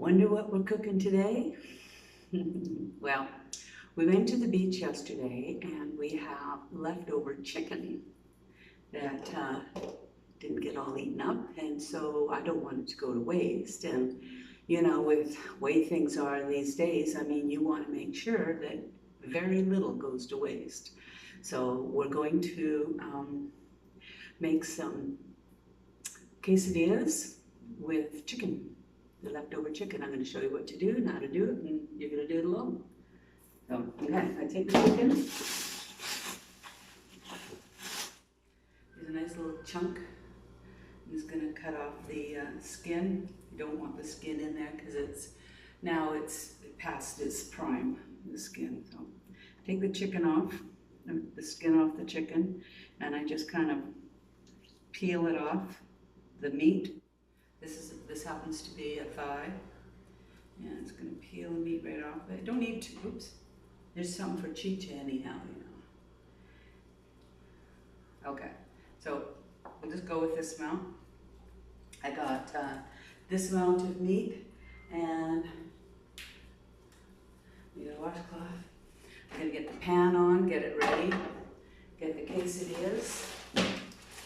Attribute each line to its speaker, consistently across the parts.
Speaker 1: Wonder what we're cooking today? Well, we went to the beach yesterday and we have leftover chicken that didn't get all eaten up, and so I don't want it to go to waste. And you know, with the way things are these days, I mean, you want to make sure that very little goes to waste. So we're going to make some quesadillas with chicken, the leftover chicken. I'm going to show you what to do and how to do it, and you're going to do it alone. So, okay, I take the chicken. There's a nice little chunk. I'm just going to cut off the skin. You don't want the skin in there because it's past its prime, the skin. So take the chicken off, the skin off the chicken, and I just kind of peel it off, the meat. This happens to be a thigh. And it's going to peel the meat right off. But I don't need to, oops. There's some for Chicha anyhow, you know. Okay, so we'll just go with this amount. I got this amount of meat, and need a washcloth. I'm going to get the pan on, get it ready, get the quesadillas,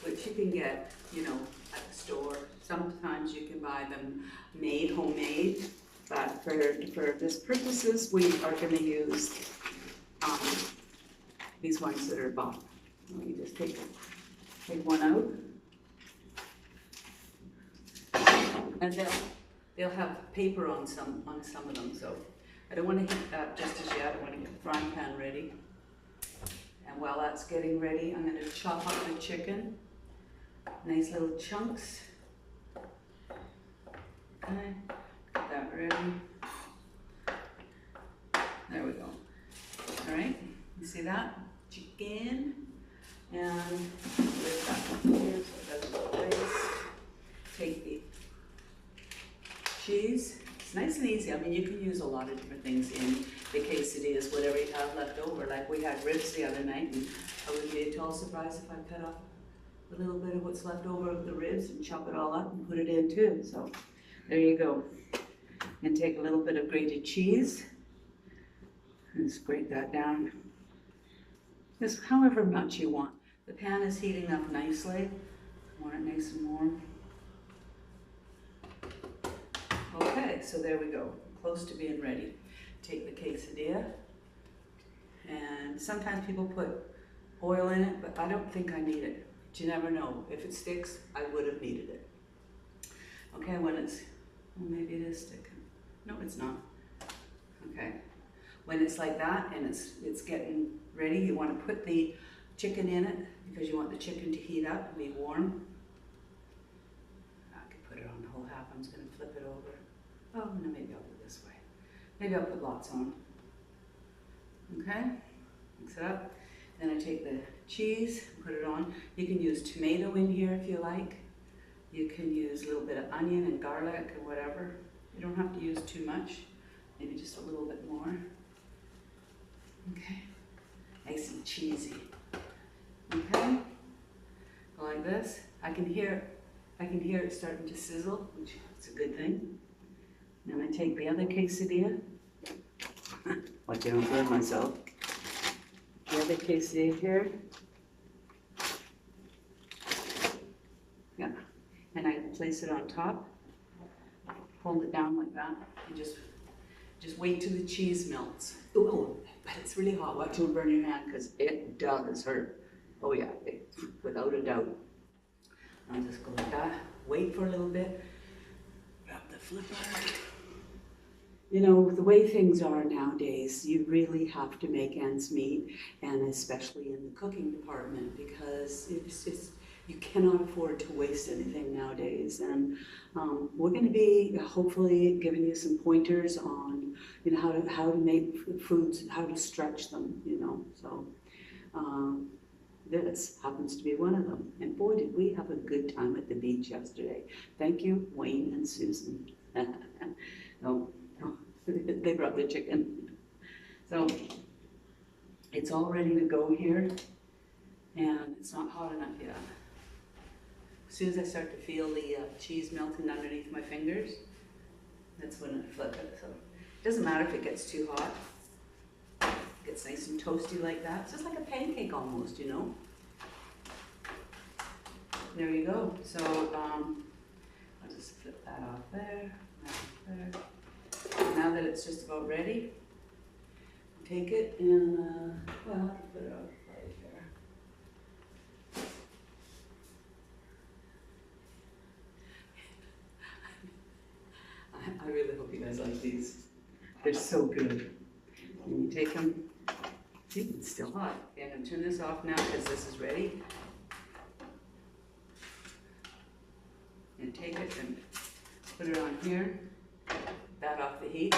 Speaker 1: which you can get, you know, at the store. Sometimes you can buy them made, homemade, but for this purposes, we are going to use these ones that are bought. Let me just take one out. And they'll have paper on some of them, so I don't want to heat that just as yet. I want to get the frying pan ready. And while that's getting ready, I'm going to chop up the chicken. Nice little chunks. Okay, get that ready. There we go. All right, you see that? Chicken. And there's that one here, so it doesn't go to waste. Take the cheese. It's nice and easy. I mean, you can use a lot of different things in the quesadillas, whatever you have left over. Like we had ribs the other night, and I wouldn't be at all surprised if I cut off a little bit of what's left over of the ribs and chop it all up and put it in too. So there you go. And take a little bit of grated cheese and just grate that down. Just however much you want. The pan is heating up nicely. Want it nice and warm. Okay, so there we go. Close to being ready. Take the quesadilla. And sometimes people put oil in it, but I don't think I need it. But you never know. If it sticks, I would have needed it. Okay, when it's, well, maybe it is sticking. No, it's not. Okay. When it's like that and it's getting ready, you want to put the chicken in it because you want the chicken to heat up and be warm. I could put it on the whole half. I'm just going to flip it over. Oh, no, maybe I'll do it this way. Maybe I'll put lots on. Okay, mix it up. Then I take the cheese and put it on. You can use tomato in here if you like. You can use a little bit of onion and garlic or whatever. You don't have to use too much. Maybe just a little bit more. Okay, nice and cheesy. Okay, go like this. I can hear it starting to sizzle, which is a good thing. Then I take the other quesadilla. Watch I don't burn myself. The other quesadilla here. Yeah, and I place it on top. Hold it down like that, and just wait till the cheese melts. Oh, but it's really hot. Watch it burn your hand because it does hurt. Oh yeah, without a doubt. I'll just go like that. Wait for a little bit. Grab the flipper. You know, the way things are nowadays, you really have to make ends meet, and especially in the cooking department, because you cannot afford to waste anything nowadays. And we're going to be hopefully giving you some pointers on, you know, how to make foods, how to stretch them, you know. So this happens to be one of them. And boy, did we have a good time at the beach yesterday. Thank you, Wayne and Susan. No, they brought the chicken. So it's all ready to go here, and it's not hot enough yet. As soon as I start to feel the cheese melting underneath my fingers, That's when I flip it. So it doesn't matter if it gets too hot. It gets nice and toasty like that. It's just like a pancake almost, you know. There you go. So I'll just flip that off there, that there. Now that it's just about ready, take it and, well, I'll put it on right here. I really hope you guys like these. They're so good. And you take them, see, it's still hot. Okay, I'm gonna turn this off now because this is ready. And take it and put it on here, that off the heat.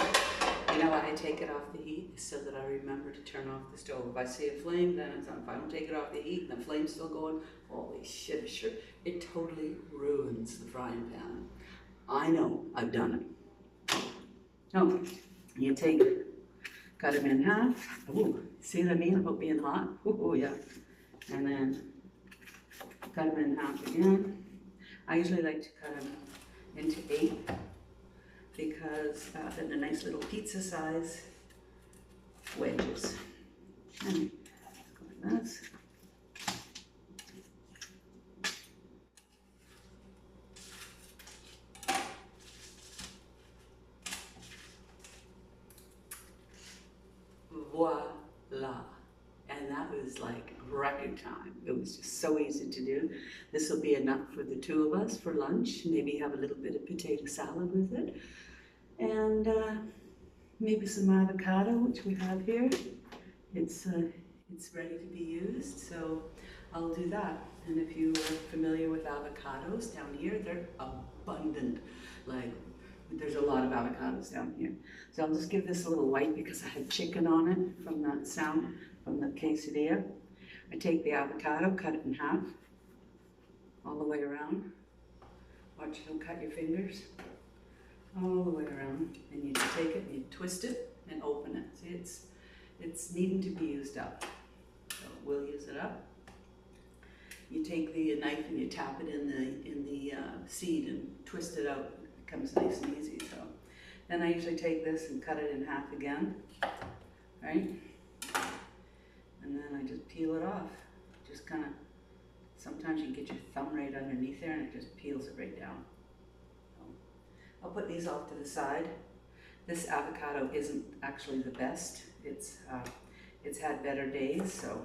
Speaker 1: You know why I take it off the heat? Is so that I remember to turn off the stove. If I see a flame, then it's on. If I don't take it off the heat and the flame's still going, holy shit, sure, it totally ruins the frying pan. I know, I've done it. Oh, you take, cut them in half. Ooh, see what I mean about being hot? Ooh, yeah. And then cut them in half again. I usually like to cut them into 8 because then they're nice little pizza size wedges. And go like this. Voila. And that was like record time. It was just so easy to do. This will be enough for the 2 of us for lunch. Maybe have a little bit of potato salad with it. And maybe some avocado, which we have here. It's ready to be used, so I'll do that. And if you are familiar with avocados down here, they're abundant. Like, there's a lot of avocados down here. So I'll just give this a little white because I had chicken on it from that sound, from the quesadilla. I take the avocado, cut it in half, all the way around. Watch, don't cut your fingers. All the way around. And you just take it and you twist it and open it. See, it's needing to be used up. So we'll use it up. You take the knife and you tap it in the seed and twist it out. It comes nice and easy. So then I usually take this and cut it in half again, right? And then I just peel it off. Just kind of, sometimes you can get your thumb right underneath there and it just peels it right down. So I'll put these off to the side. This avocado isn't actually the best. It's had better days, so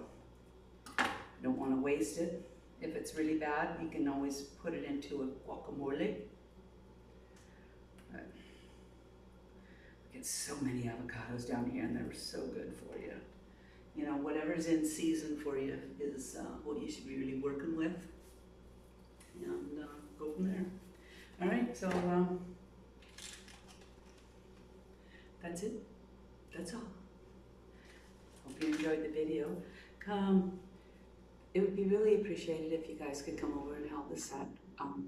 Speaker 1: I don't want to waste it. If it's really bad, you can always put it into a guacamole. But we get so many avocados down here and they're so good for you. You know, whatever's in season for you is what you should be really working with. And go from there. All right, so that's it. That's all. Hope you enjoyed the video. It would be really appreciated if you guys could come over and help us at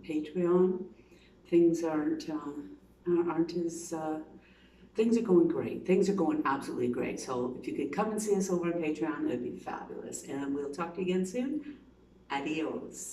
Speaker 1: Patreon. Things aren't as things are going great. Things are going absolutely great. So if you could come and see us over on Patreon, it'd be fabulous. And we'll talk to you again soon. Adios.